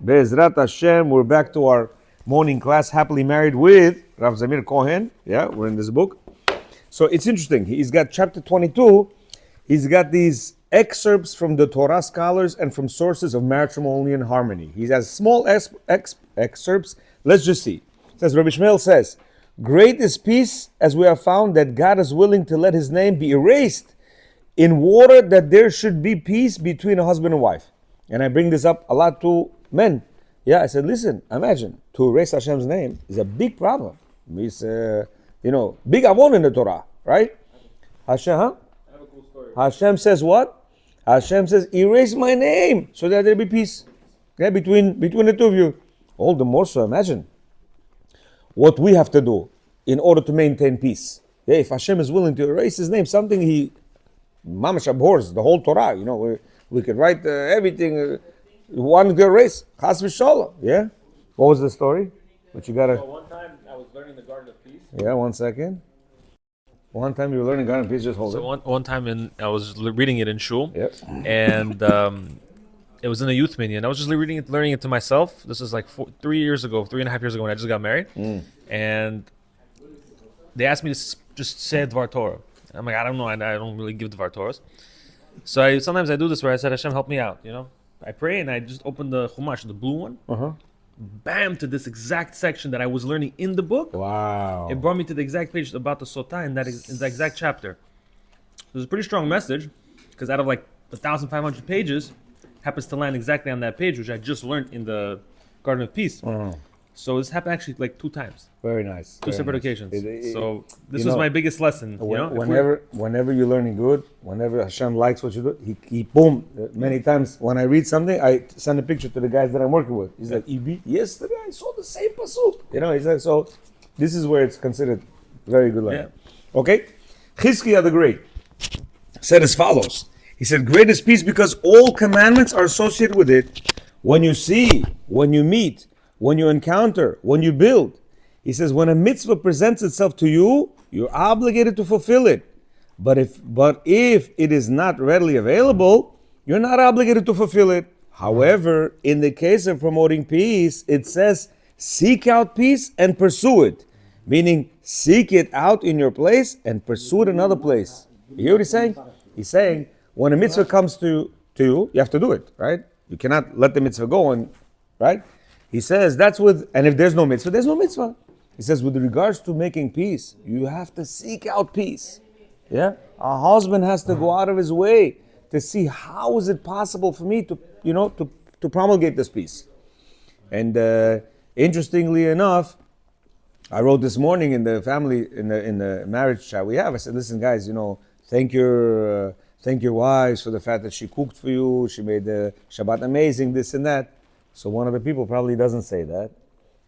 Be'ezrat Hashem, we're back to our morning class, Happily Married with Rav Zamir Cohen. Yeah, we're in this book. So it's interesting. He's got chapter 22. He's got these excerpts from the Torah scholars and from sources of matrimony and harmony. He has small excerpts. Let's just see. It says, Rabbi Shmuel says, great is peace as we have found that God is willing to let his name be erased in order that there should be peace between a husband and wife. And I bring this up a lot to men. Yeah, I said, listen, imagine, to erase Hashem's name is a big problem. It's, big avon in the Torah, right? Hashem, huh? I have a cool story. Hashem says what? Hashem says, erase my name so that there be peace, okay, between the two of you. All the more so, imagine what we have to do in order to maintain peace. Yeah, if Hashem is willing to erase his name, something he mamash abhors, the whole Torah, we could write everything, one to erase. Chas v'sholom, yeah? What was the story? But you gotta... So one time I was learning the Garden of Peace. Yeah, 1 second. One time you were learning Garden of Peace, just hold it. So one time I was reading it in shul. Yep. And it was in a youth minyan. I was just learning it to myself. This is like 3.5 years ago when I just got married. And they asked me to just say Dvar Torah. I'm like, I don't know, I don't really give Dvar Torahs. So sometimes I do this where I said, Hashem, help me out, I pray and I just open the Chumash, the blue one. Bam, to this exact section that I was learning in the book. Wow. It brought me to the exact page about the Sotah in that exact chapter. It was a pretty strong message because out of like 1,500 pages, happens to land exactly on that page, which I just learned in the Garden of Peace. So this happened actually like 2 times. Very nice. Two separate occasions. So this you was know, my biggest lesson. Whenever you're learning good, whenever Hashem likes what you do, he boom. Many times when I read something, I send a picture to the guys that I'm working with. He's like, yesterday I saw the same pasuk. He's like, so this is where it's considered very good learning. Yeah. Okay? Chizkiah the Great said as follows. He said, great is peace because all commandments are associated with it. When you see, when you meet, when you encounter, when you build. He says, when a mitzvah presents itself to you, you're obligated to fulfill it. But if it is not readily available, you're not obligated to fulfill it. However, in the case of promoting peace, it says, seek out peace and pursue it. Meaning, seek it out in your place and pursue it in another place. You hear what he's saying? He's saying, when a mitzvah comes to you, you have to do it, right? You cannot let the mitzvah go, right? He says, and if there's no mitzvah, there's no mitzvah. He says, with regards to making peace, you have to seek out peace. Yeah? A husband has to go out of his way to see how is it possible for me to promulgate this peace. And interestingly enough, I wrote this morning in the family, in the marriage chat we have, I said, listen guys, thank your wives for the fact that she cooked for you, she made the Shabbat amazing, this and that. So one of the people probably doesn't say that.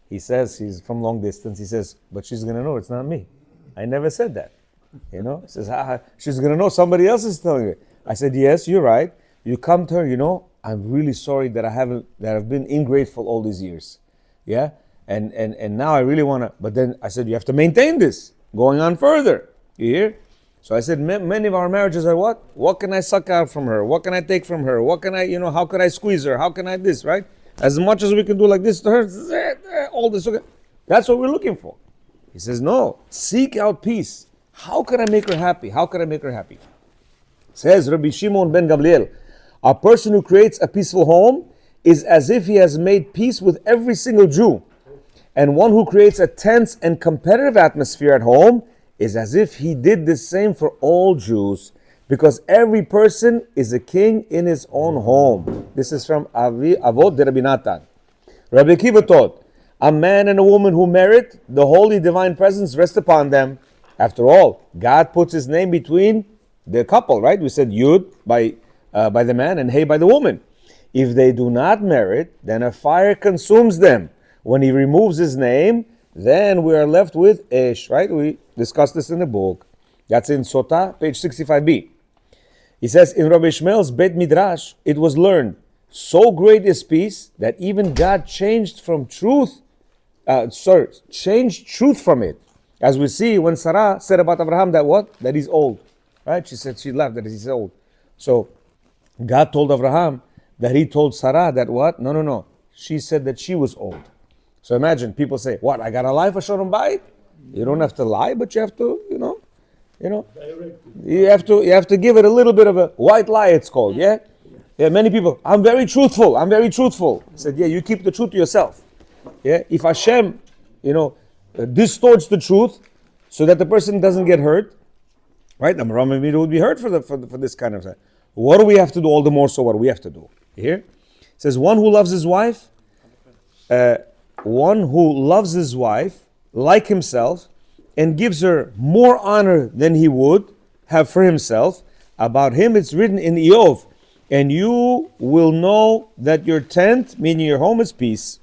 He says, he's from long distance, he says, but she's going to know it's not me. I never said that. He says, she's going to know somebody else is telling her. I said, yes, you're right. You come to her, I'm really sorry that I've been ingrateful all these years. Yeah? And now I really want to, but then I said, you have to maintain this, going on further. You hear? So I said, many of our marriages are what? What can I suck out from her? What can I take from her? What can I, how can I squeeze her? How can I this, right? As much as we can do like this to her, all this, okay. That's what we're looking for. He says, no, seek out peace. How can I make her happy? How can I make her happy? Says Rabbi Shimon ben Gamliel, a person who creates a peaceful home is as if he has made peace with every single Jew. And one who creates a tense and competitive atmosphere at home is as if he did the same for all Jews. Because every person is a king in his own home. This is from Avot de Rabbi Natan. Rabbi Akiva taught, a man and a woman who merit the holy divine presence rest upon them. After all, God puts his name between the couple, right? We said Yud by the man and Hey by the woman. If they do not merit, then a fire consumes them. When he removes his name, then we are left with Esh, right? We discussed this in the book. That's in Sotah, page 65b. He says, in Rabbi Shmuel's Beit Midrash, it was learned, so great is peace that even God changed truth from it. As we see when Sarah said about Abraham that what? That he's old. Right? She laughed that he's old. So God told Abraham that he told Sarah that what? No. she said that she was old. So imagine people say, "What? I gotta lie for Shalom Bayit?" You don't have to lie, but you have to, you have to give it a little bit of a white lie. It's called, yeah. Yeah, many people. I'm very truthful. I'm very truthful. I said, yeah, you keep the truth to yourself. Yeah, if Hashem, distorts the truth, so that the person doesn't get hurt, right? The Rambam would be hurt for this kind of thing. What do we have to do? All the more so, what do we have to do? Here, it says, one who loves his wife like himself, and gives her more honor than he would have for himself. About him it's written in Eov, and you will know that your tent, meaning your home, is peace.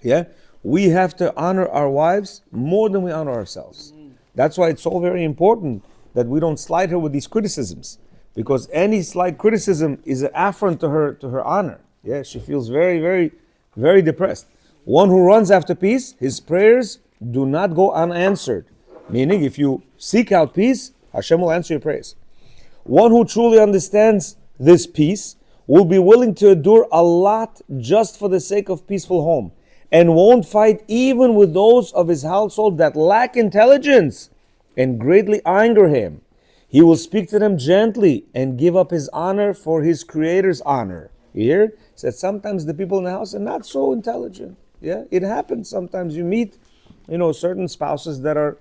Yeah? We have to honor our wives more than we honor ourselves. That's why it's so very important that we don't slight her with these criticisms. Because any slight criticism is an affront to her honor. Yeah, she feels very, very, very depressed. One who runs after peace, his prayers do not go unanswered. Meaning, if you seek out peace, Hashem will answer your prayers. One who truly understands this peace will be willing to endure a lot just for the sake of peaceful home, and won't fight even with those of his household that lack intelligence and greatly anger him. He will speak to them gently and give up his honor for his Creator's honor. You hear? He said sometimes the people in the house are not so intelligent. Yeah, it happens. Sometimes you meet, certain spouses that are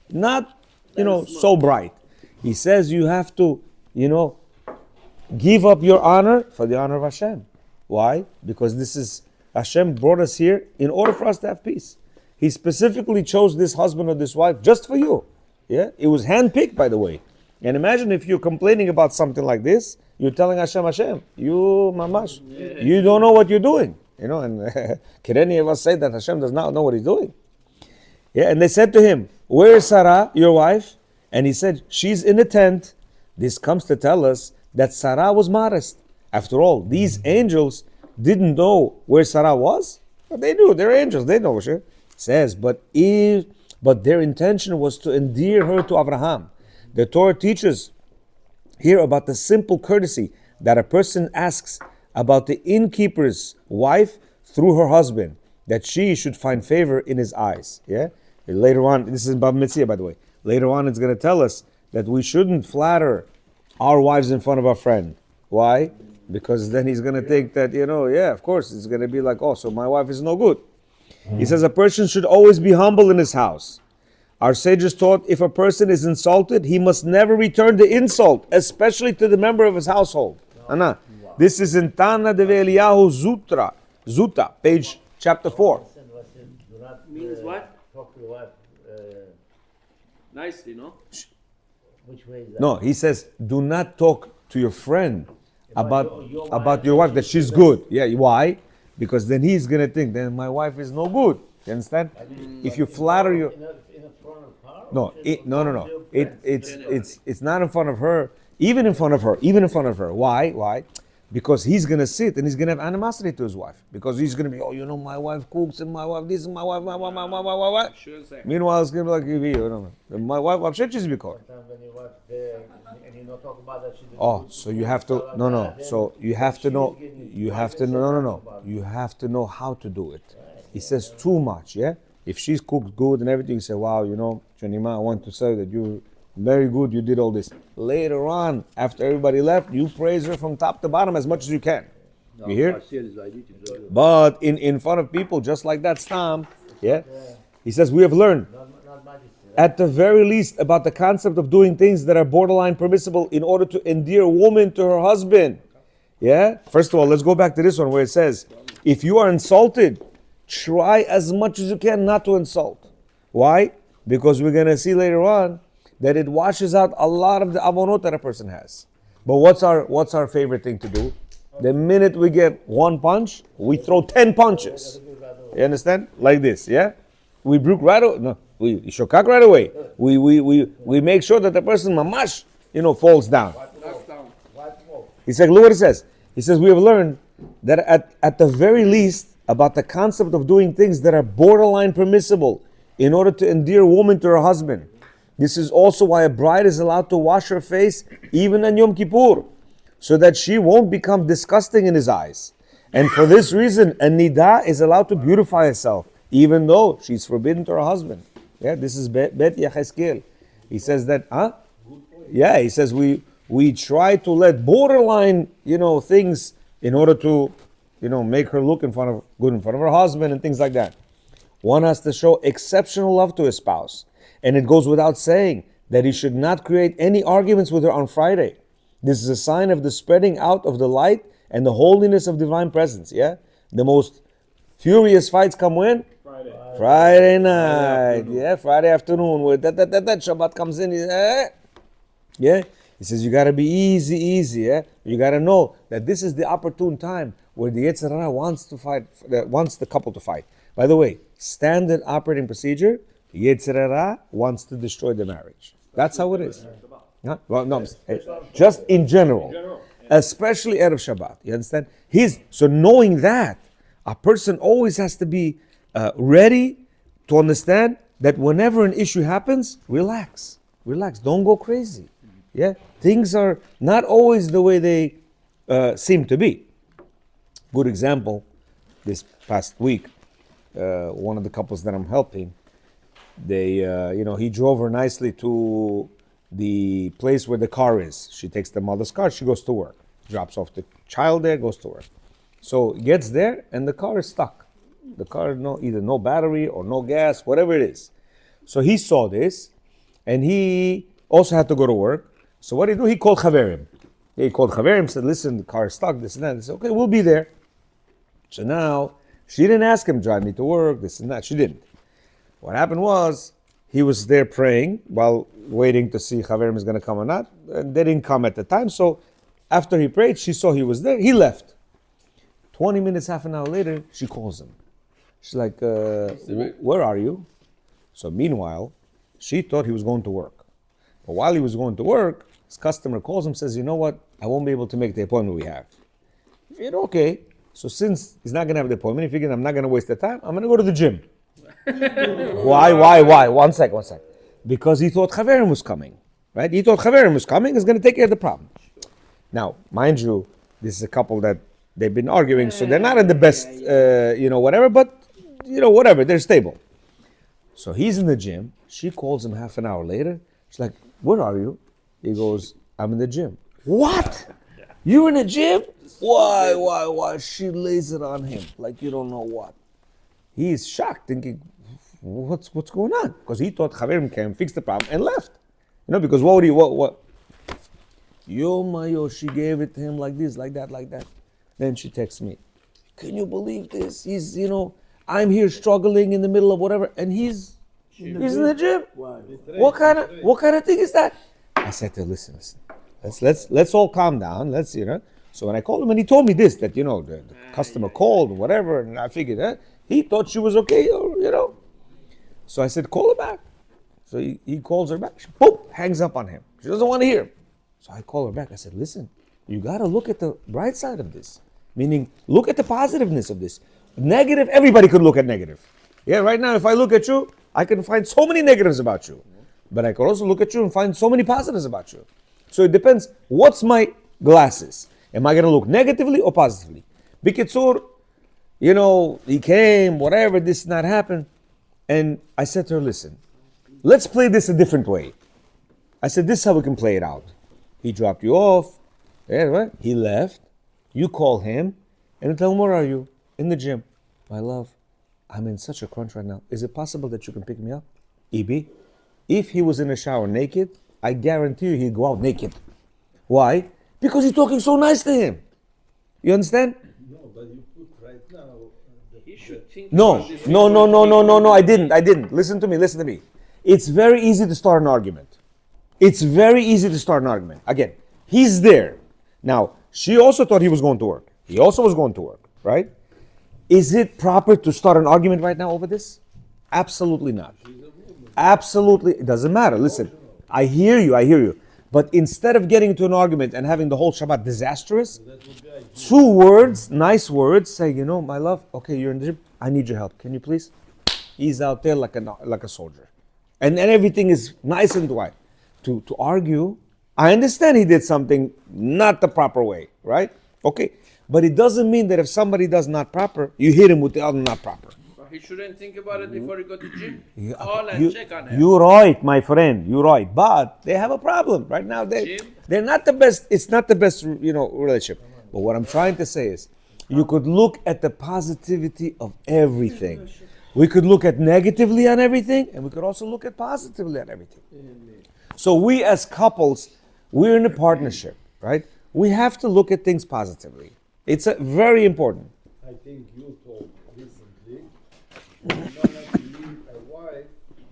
not, so bright. He says you have to, give up your honor for the honor of Hashem. Why? Because this is, Hashem brought us here in order for us to have peace. He specifically chose this husband or this wife just for you. Yeah, it was handpicked, by the way. And imagine if you're complaining about something like this, you're telling Hashem, you mamash, you don't know what you're doing. And can any of us say that Hashem does not know what he's doing? Yeah, and they said to him, where is Sarah, your wife? And he said, she's in a tent. This comes to tell us that Sarah was modest. After all, these angels didn't know where Sarah was. But they knew, they're angels, they know. It says, but their intention was to endear her to Abraham. The Torah teaches here about the simple courtesy that a person asks about the innkeeper's wife through her husband, that she should find favor in his eyes. Yeah. Later on, this is Bab Mitzvah, by the way. Later on, it's going to tell us that we shouldn't flatter our wives in front of our friend. Why? Because then he's going to think that, of course, it's going to be like, oh, so my wife is no good. He says a person should always be humble in his house. Our sages taught if a person is insulted, he must never return the insult, especially to the member of his household. Anna, this is in Tana de Eliyahu Zuta, page chapter 4. Means what? Talk to your wife nicely, no? Which way is that? No, he says, do not talk to your friend about your wife, that she's good. Yeah, why? Because then he's going to think, then my wife is no good. You understand? If you flatter your... In front of her? No, no. It's not in front of her. Even in front of her. Why? Because he's going to sit and he's going to have animosity to his wife. Because he's going to be, my wife cooks and my wife this and my wife, Meanwhile, it's going to be like, my wife, Sometimes when your wife's there and you don't talk about that, she doesn't. So you have to, So you have to know, you have to know how to do it. He says too much, yeah? If she's cooked good and everything, you say, wow, Janima, I want to say that you're very good, you did all this. Later on, after everybody left, you praise her from top to bottom as much as you can. You hear? But in front of people, just like that Stam, yeah? He says, we have learned, at the very least, about the concept of doing things that are borderline permissible in order to endear a woman to her husband. Yeah? First of all, let's go back to this one where it says, if you are insulted, try as much as you can not to insult. Why? Because we're going to see later on that it washes out a lot of the avonot that a person has. But what's our favorite thing to do? The minute we get one punch, we throw 10 punches. You understand? Like this, yeah? We brook right away. No, we shokak right away. We make sure that the person mamash, falls down. He said, look what it says. He says, we have learned that at the very least about the concept of doing things that are borderline permissible in order to endear a woman to her husband. This is also why a bride is allowed to wash her face even on Yom Kippur, so that she won't become disgusting in his eyes. And for this reason, a nida is allowed to beautify herself, even though she's forbidden to her husband. Yeah, this is Bet Yecheskel. He says that, yeah, he says we try to let borderline, things in order to, make her look good in front of her husband and things like that. One has to show exceptional love to his spouse. And it goes without saying that he should not create any arguments with her on Friday. This is a sign of the spreading out of the light and the holiness of divine presence. Yeah? The most furious fights come when? Friday night. Yeah, Friday afternoon. Where that Shabbat comes in. Yeah? He says you got to be easy. Yeah? You got to know that this is the opportune time where the Yetzer Hara wants the couple to fight. By the way, standard operating procedure, Yetzer Hara wants to destroy the marriage. That's how it is. Huh? Well, no, just in general, especially Erev Shabbat. You understand? So knowing that, a person always has to be ready to understand that whenever an issue happens, relax. Don't go crazy. Yeah, things are not always the way they seem to be. Good example. This past week, one of the couples that I'm helping, he drove her nicely to the place where the car is. She takes the mother's car, she goes to work. Drops off the child there, goes to work. So gets there and the car is stuck. The car either no battery or no gas, whatever it is. So he saw this and he also had to go to work. So what did he do? He called Chaverim. He called Chaverim, said, listen, the car is stuck, this and that. He said, okay, we'll be there. So now, she didn't ask him, drive me to work, this and that. She didn't. What happened was, he was there praying while waiting to see Chaverim is going to come or not. And they didn't come at the time. So after he prayed, she saw he was there. He left. 20 minutes, half an hour later, she calls him. She's like, where are you? So meanwhile, she thought he was going to work. But while he was going to work, his customer calls him, says, you know what? I won't be able to make the appointment we have. He said, okay. So since he's not going to have the appointment, he figured I'm not going to waste the time, I'm going to go to the gym. Why? One sec. Because he thought Chaverim was coming, right? He thought Chaverim was coming, is going to take care of the problem. Now, mind you, this is a couple that they've been arguing, so they're not in the best, whatever, but, whatever, they're stable. So he's in the gym. She calls him half an hour later. She's like, where are you? He goes, I'm in the gym. What? You're in the gym? Why? She lays it on him like you don't know what. He's shocked, thinking, what's going on? Because he thought Chaverim came, fix the problem, and left. Because what? Yo, she gave it to him like this, like that. Then she texts me, can you believe this? He's, I'm here struggling in the middle of whatever, and he's in the gym. Wow. What kind of thing is that? I said to her, listen. Let's all calm down. So when I called him and he told me this, that the customer called or whatever, and I figured he thought she was okay, So I said, call her back. So he calls her back. She hangs up on him. She doesn't want to hear him. So I call her back. I said, listen, you got to look at the bright side of this. Meaning, look at the positiveness of this. Negative, everybody could look at negative. Yeah, right now, if I look at you, I can find so many negatives about you. But I could also look at you and find so many positives about you. So it depends, what's my glasses? Am I going to look negatively or positively? Bikitsur, he came, whatever, this not happened. And I said to her, listen, let's play this a different way. I said, this is how we can play it out. He dropped you off. Yeah, right? He left. You call him and you tell him, where are you? In the gym. My love, I'm in such a crunch right now. Is it possible that you can pick me up? EB, if he was in the shower naked, I guarantee you he'd go out naked. Why? Because you're talking so nice to him. You understand? No, but you put right now. He should think. No, I didn't. Listen to me. It's very easy to start an argument. Again, he's there. Now, she also thought he was going to work. He also was going to work, right? Is it proper to start an argument right now over this? Absolutely not. Absolutely, it doesn't matter. Listen, I hear you. But instead of getting into an argument and having the whole Shabbat disastrous, 2 words, nice words, say, my love, okay, you're in the gym, I need your help. Can you please? He's out there like a soldier. And then everything is nice and white. To argue, I understand he did something not the proper way, right? Okay. But it doesn't mean that if somebody does not proper, you hit him with the other not proper. But he shouldn't think about it before he go to gym. You- Call and you- check on him. You're right, my friend. You're right. But they have a problem right now. They're not the best. It's not the best, relationship. But what I'm trying to say is, you could look at the positivity of everything. We could look at negatively on everything, and we could also look at positively on everything. So we as couples, we're in a partnership, right? We have to look at things positively. It's very important. I think you told recently, you do not leave a wife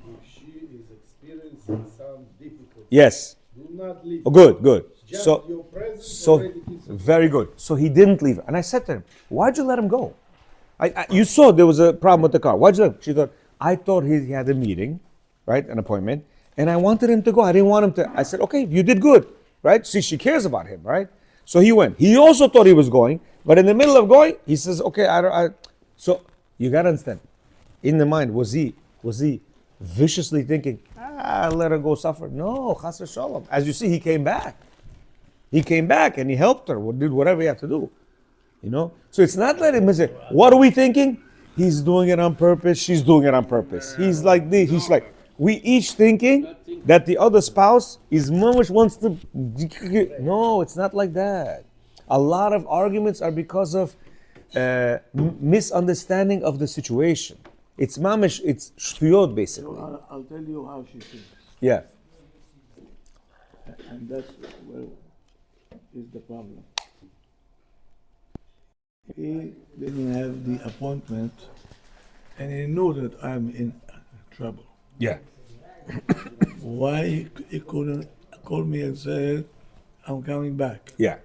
if she is experiencing some difficulty. Yes. Do not leave. Oh, good. Just So, your presence so already gives her. very good. So he didn't leave her. And I said to him, why'd you let him go? You saw there was a problem with the car. Why'd you let him? She thought, I thought he had a meeting, right? An appointment. And I wanted him to go. I didn't want him to. I said, okay, you did good, right? See, she cares about him, right? So he went. He also thought he was going. But in the middle of going, he says, okay, so you got to understand. In the mind, was he viciously thinking, let her go suffer? No, chas v'shalom. As you see, he came back. He came back and he helped her, did whatever he had to do. So it's not letting him say, what are we thinking? He's doing it on purpose, she's doing it on purpose. He's like this, he's like, we each thinking that the other spouse is mamish wants to. No, it's not like that. A lot of arguments are because of misunderstanding of the situation. It's mamish, it's shtuyot basically. I'll tell you how she thinks. Yeah. And that's where is the problem. He didn't have the appointment, and he knew that I'm in trouble. Yeah. Why he couldn't call me and say, I'm coming back? Yeah.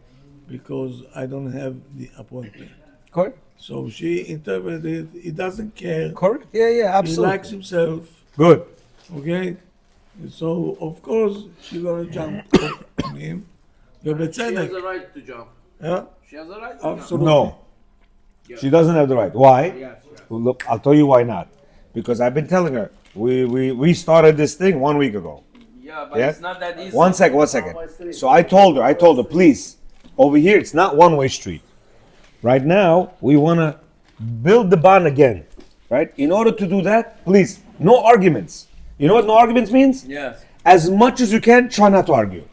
Because I don't have the appointment. Correct. So she interpreted, he doesn't care. Correct. Yeah, He absolutely. likes himself, Good. okay? So, of course, she gonna jump on him. She has ובצדק. the right to jump. Yeah? She has the right to jump. Absolutely. No. She doesn't have the right. Why? Yes. Well, look, I'll tell you why not. Because I've been telling her, we started this thing 1 week ago. Yeah, but Yeah? it's not that easy. One second. So I told her, please, over here, it's not one-way street. Right now, we want to build the bond again, right? In order to do that, please, no arguments. You know what no arguments means? Yes. As much as you can, try not to argue.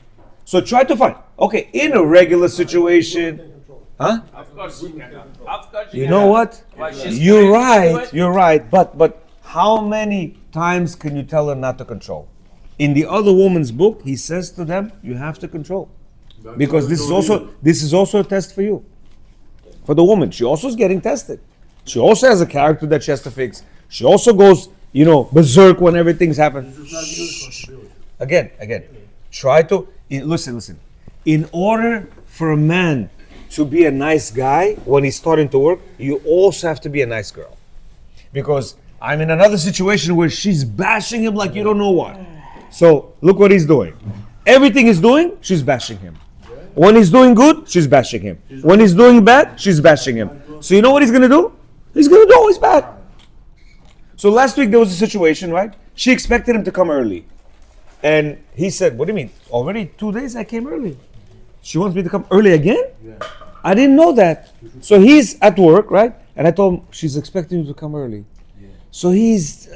So try to find, okay, in a regular situation, huh? Of course she cannot. Of course she You know what? But she's You're crazy to right. it. You're right. But how many times can you tell her not to control? In the other woman's book, he says to them, you have to control, because this is also a test for you, for the woman. She also is getting tested. She also has a character that she has to fix. She also goes, berserk when everything's happened. Again. Try to listen. In order for a man to be a nice guy when he's starting to work, you also have to be a nice girl. Because I'm in another situation where she's bashing him like you don't know what. So look what he's doing. Everything he's doing, she's bashing him. When he's doing good, she's bashing him. When he's doing bad, she's bashing him. So you know what he's gonna do? He's gonna do always bad. So last week there was a situation, right? She expected him to come early. And he said, what do you mean? Already 2 days I came early. She wants me to come early again? Yeah. I didn't know that. So he's at work, right? And I told him, she's expecting you to come early. Yeah. So he's,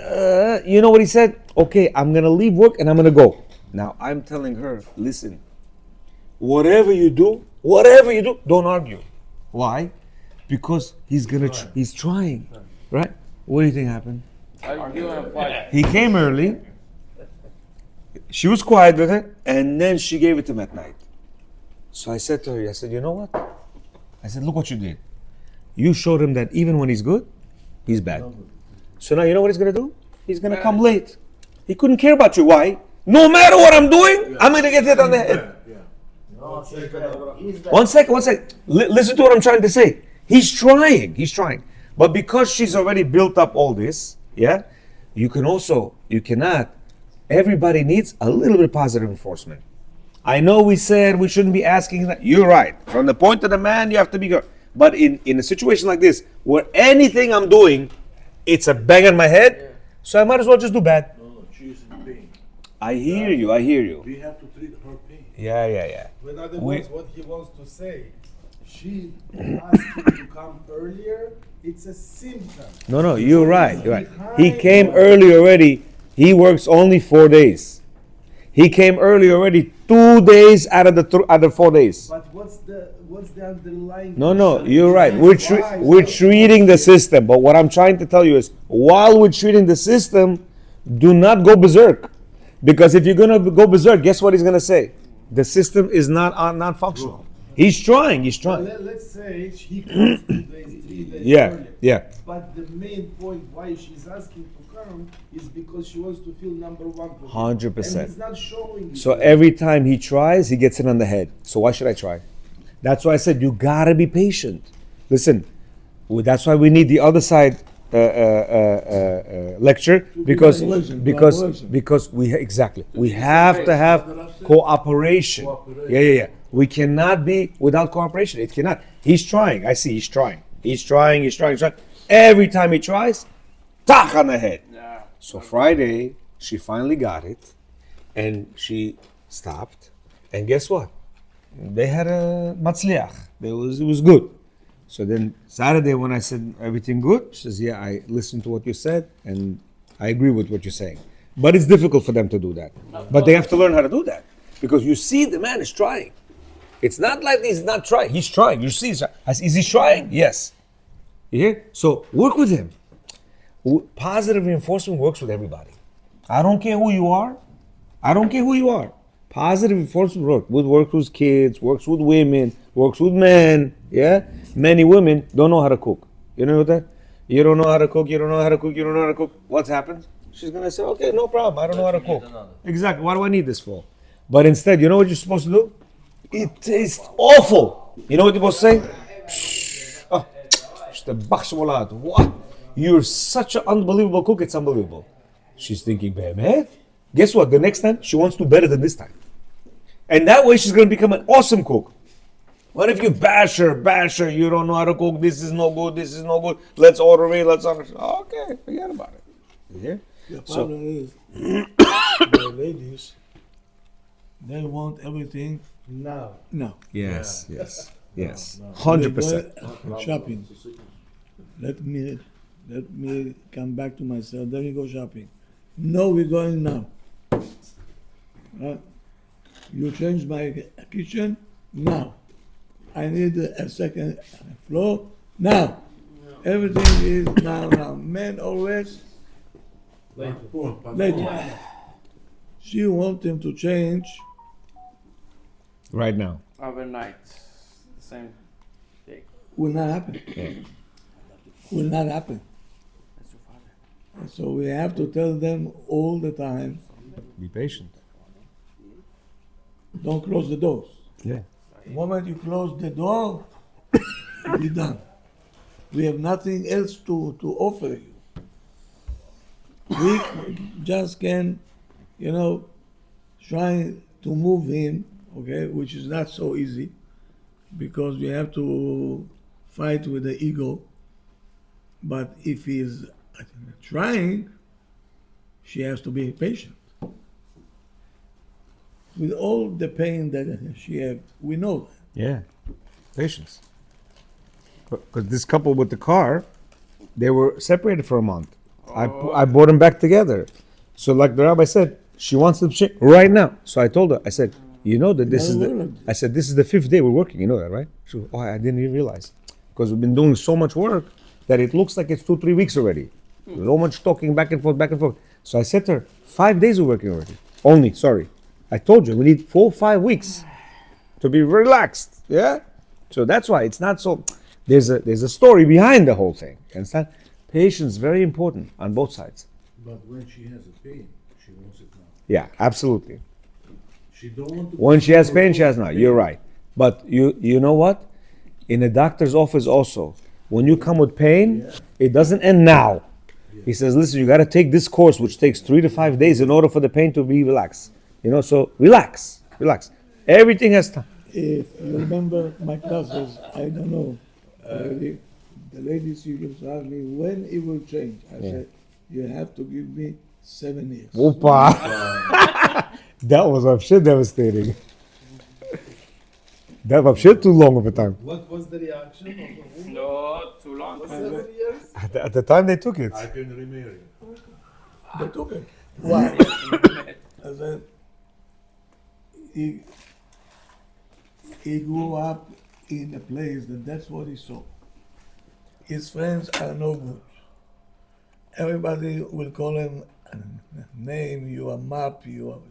you know what he said? Okay, I'm going to leave work and I'm going to go. Now I'm telling her, listen, whatever you do, don't argue. Why? Because he's trying, right? What do you think happened? Argue and fight. He came early. She was quiet with it, and then she gave it to him at night. So I said to her, you know what? I said, look what you did. You showed him that even when he's good, he's bad. So now you know what he's going to do? He's going to come late. He couldn't care about you. Why? No matter what I'm doing, I'm going to get hit on the head. No, he's bad. One second. Listen to what I'm trying to say. He's trying. But because she's already built up all this, yeah, you cannot. Everybody needs a little bit of positive reinforcement. I know we said we shouldn't be asking that. You're right. From the point of the man, you have to be good. But in a situation like this, where anything I'm doing, it's a bang on my head, so I might as well just do bad. No, she's in pain. I hear you. We have to treat her pain. Yeah. In other words, what he wants to say, she asked him to come earlier, it's a symptom. No, you're right. You're right. He Behind came that. early already. He works only 4 days. He came early already 2 days out of the 4 days. But what's the underlying? No, issue? you're right. We're treating the system. But what I'm trying to tell you is, while we're treating the system, do not go berserk. Because if you're gonna go berserk, guess what he's gonna say? The system is not functional. He's trying. Let's say he comes 2 days, 3 days Yeah. earlier. But the main point why she's asking to come is because she wants to feel number one. For him. 100%. And he's not showing it. So every time he tries, he gets it on the head. So why should I try? That's why I said you gotta be patient. Listen, that's why we need the other side lecture because we have to have cooperation. Yeah. We cannot be without cooperation. It cannot. He's trying. I see. He's trying. Every time he tries, tach on the head. Yeah. So Friday, she finally got it, and she stopped. And guess what? They had a matzliach. It was good. So then Saturday, when I said everything good, she says, "Yeah, I listened to what you said, and I agree with what you're saying." But it's difficult for them to do that. But they have to learn how to do that because you see, the man is trying. It's not like he's not trying. He's trying. You see, is he trying? Yes. You hear? So work with him. Positive reinforcement works with everybody. I don't care who you are. Positive reinforcement works with kids, works with women, works with men. Yeah? Many women don't know how to cook. You know that? You don't know how to cook. What's happened? She's going to say, okay, no problem. I don't know how to cook. Exactly. What do I need this for? But instead, you know what you're supposed to do? It tastes awful. You know what you're supposed to say? What? You're such an unbelievable cook, it's unbelievable. She's thinking, Behemet? Guess what? The next time, she wants to do better than this time. And that way, she's going to become an awesome cook. What if you bash her, you don't know how to cook, this is no good, let's order it, Okay, forget about it. Yeah? The problem is, the ladies, they want everything now. now. Yes. We're 100%. going shopping. Let me come back to myself. Then we go shopping. No, we're going now. You change my kitchen now. I need a second floor now. Everything is now. Men always later. She wants him to change. Right now. Overnight. The same day. Will not happen. Will not happen. That's your father. And so we have to tell them all the time, Be patient. don't close the doors. Yeah. The moment you close the door, we're done. We have nothing else to offer you. We just can, try to move him, okay, which is not so easy because we have to fight with the ego. But if he's trying, she has to be patient. With all the pain that she had, we know that. Yeah. Patience. Because this couple with the car, they were separated for a month. I brought them back together. So like the rabbi said, she wants to change right now. So I told her, I said, you know that this is the 5th day we're working. You know that, right? She goes, I didn't even realize. Because we've been doing so much work that it looks like it's 2-3 weeks already. So much talking back and forth. So I said to her, 5 days we're working already. Sorry. I told you, we need 4-5 weeks to be relaxed. Yeah? So that's why it's not so. There's a story behind the whole thing. You understand? Patience is very important on both sides. But when she has a pain, she wants it now. Yeah, absolutely. She don't want to. When she has pain, she has not. You're right. But you know what? In a doctor's office also, when you come with pain, it doesn't end now. He says, listen, you got to take this course, which takes 3 to 5 days in order for the pain to be relaxed. So relax. Everything has time. If you remember my classes, I don't know, the ladies used to ask me when it will change. I said, you have to give me 7 years. Opa. That was devastating. That was too long of a time. What was the reaction of the woman? No, too long. Was 7 years? At the time they took it. I can remarry. They took it. Why? I said, he grew up in a place that's what he saw. His friends are no good. Everybody will call him a name, you are map, you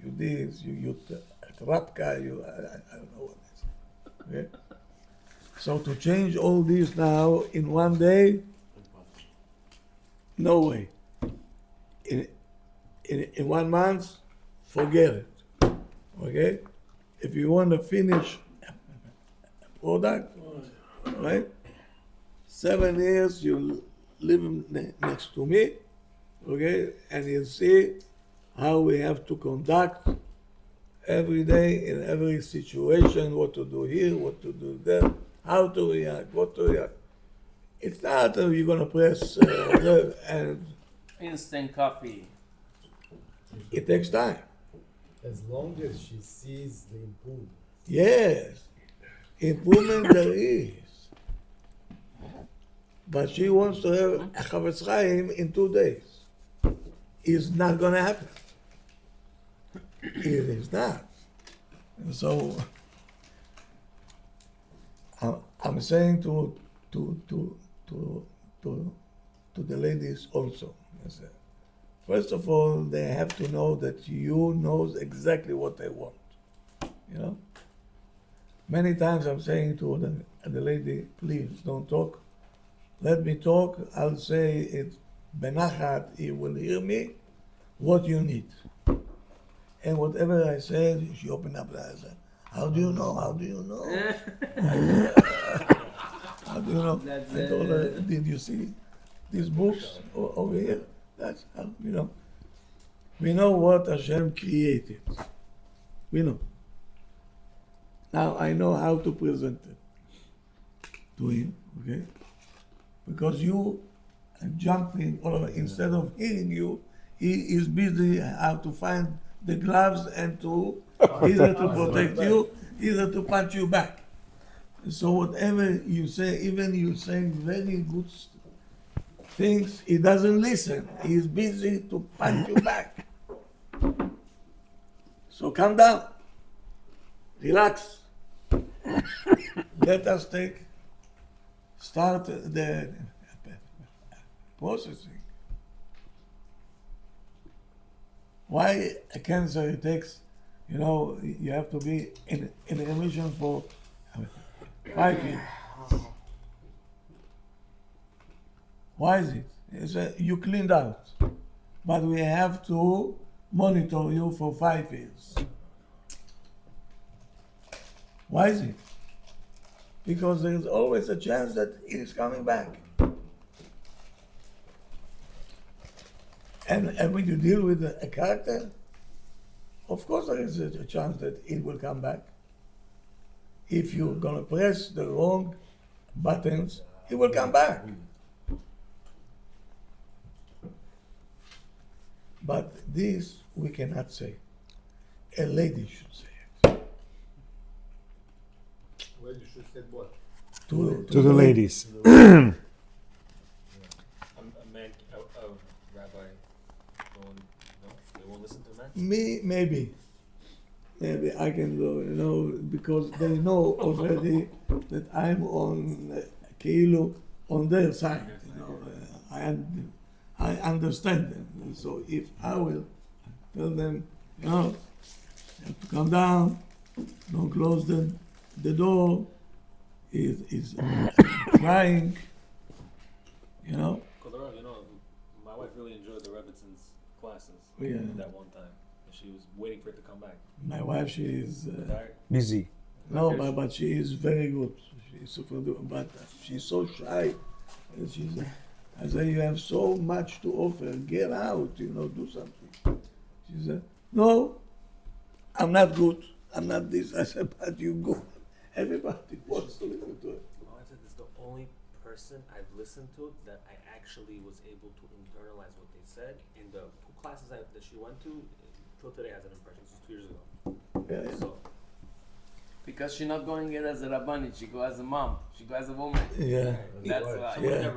this, you trapka, I don't know what it is. Okay? So to change all this now in one day, no way. In 1 month, forget it. Okay? If you want to finish a product, right? 7 years you live next to me, okay? And you see how we have to conduct every day in every situation, what to do here, what to do there, how to react, what to react. It's not you're gonna press and Instant coffee. it takes time. As long as she sees the improvement. Yes, improvement there is. But she wants to have a Chavetz Chaim in 2 days. It's not gonna happen. It is not. And so I'm saying to the ladies also. I said, first of all, they have to know that you knows exactly what they want. You know? Many times I'm saying to the lady, please don't talk. Let me talk. I'll say it benachat. You will hear me. What you need. And whatever I said, she opened up her eyes. How do you know? How do you know? How do you know? I told her, did you see these books over here? That's how, you know. We know what Hashem created. We know. Now I know how to present it to him, okay? Because you are jumping all over. Instead of hearing you, he is busy how to find the gloves and to either to protect you, either to punch you back. So whatever you say, even you saying very good things, he doesn't listen. He's busy to punch you back. So calm down. Relax. Let us start the processing. Why a cancer it takes, you know, you have to be in remission for 5 years. Why is it? It's you cleaned out, but we have to monitor you for 5 years. Why is it? Because there's always a chance that it is coming back. And when you deal with a character, of course there is a chance that it will come back. If you're gonna press the wrong buttons, it will come back. But this we cannot say. A lady should say it. Well, you should say what? To the ladies. Rabbi Cohen, no? They won't listen to man? Me, maybe I can go, you know, because they know already that I'm on Keilu on their side. You know, I understand them. And so if I will tell them, you know, you have to come down, don't close the door, is crying, you know. You know, my wife really enjoyed the Rebbitzins classes Yeah. that one time. And she was waiting for it to come back. My wife, she is Tired? Busy. no, but she is very good. She's super good, but she's so shy. And she's, I say, you have so much to offer. Get out, you know, do something. She said, no, I'm not good. I'm not this. I said, but you good. Everybody wants to listen to it. My wife said this is the only person I've listened to that I actually was able to internalize what they said. In the classes that she went to, till today has an impression. This was 2 years ago. Yeah, yeah. So, Because she's not going in as a rabbanit. She go as a mom. She go as a woman. Yeah. That's why. Yeah.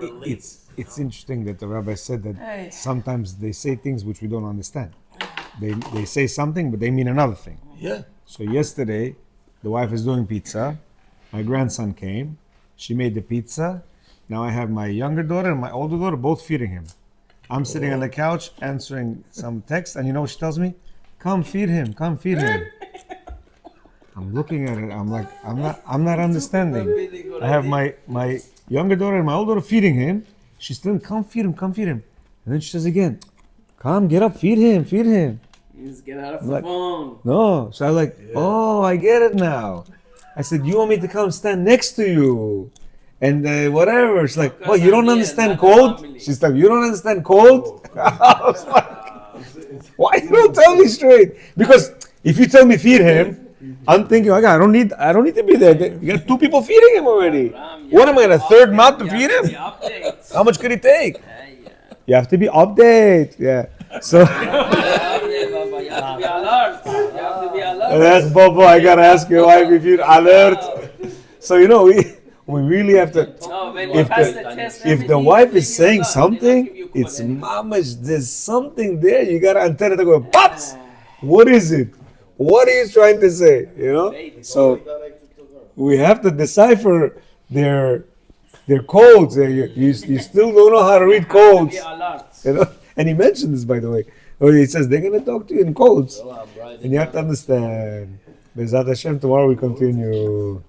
It's interesting that the rabbi said that Hey. sometimes they say things which we don't understand. They say something, but they mean another thing. Yeah. So yesterday, the wife is doing pizza. My grandson came. She made the pizza. Now I have my younger daughter and my older daughter both feeding him. I'm sitting on the couch answering some text, and you know what she tells me? Come feed him. Come feed him. I'm looking at it. I'm like, I'm not understanding. I have my younger daughter and my older daughter feeding him. She's telling, come feed him. Come feed him. And then she says again, come get up, feed him, feed him. Means get out of Like- the phone. No. So I was like, oh, I get it now. I said, you want me to come stand next to you? And whatever. She's like, oh, you don't I'm here, understand not the code? family. She's like, you don't understand code? I was like, why you don't tell me straight? Because if you tell me feed him, I'm thinking, okay, I don't need to be there. You got two people feeding him already. What am I gonna third mouth to feed him? Updates. How much could he take? Hey, yeah. You have to be update. Yeah. So Update, Baba. You have to be alert. You have to be alert. yes, Bobo, I gotta ask your wife if you're alert. So we really have to. No, when you If pass the- the test, If the everything, wife they is give you saying alert. They something, don't give you it's code. mamash. There's something there. You gotta antenna to go. Pops, what is it? What are you trying to say? So Directed to her. we have to decipher their codes. You still don't know how to read codes. Be alert. And he mentioned this, by the way. Oh, he says they're gonna talk to you in codes, and you have to understand. Bezat Hashem, tomorrow we continue.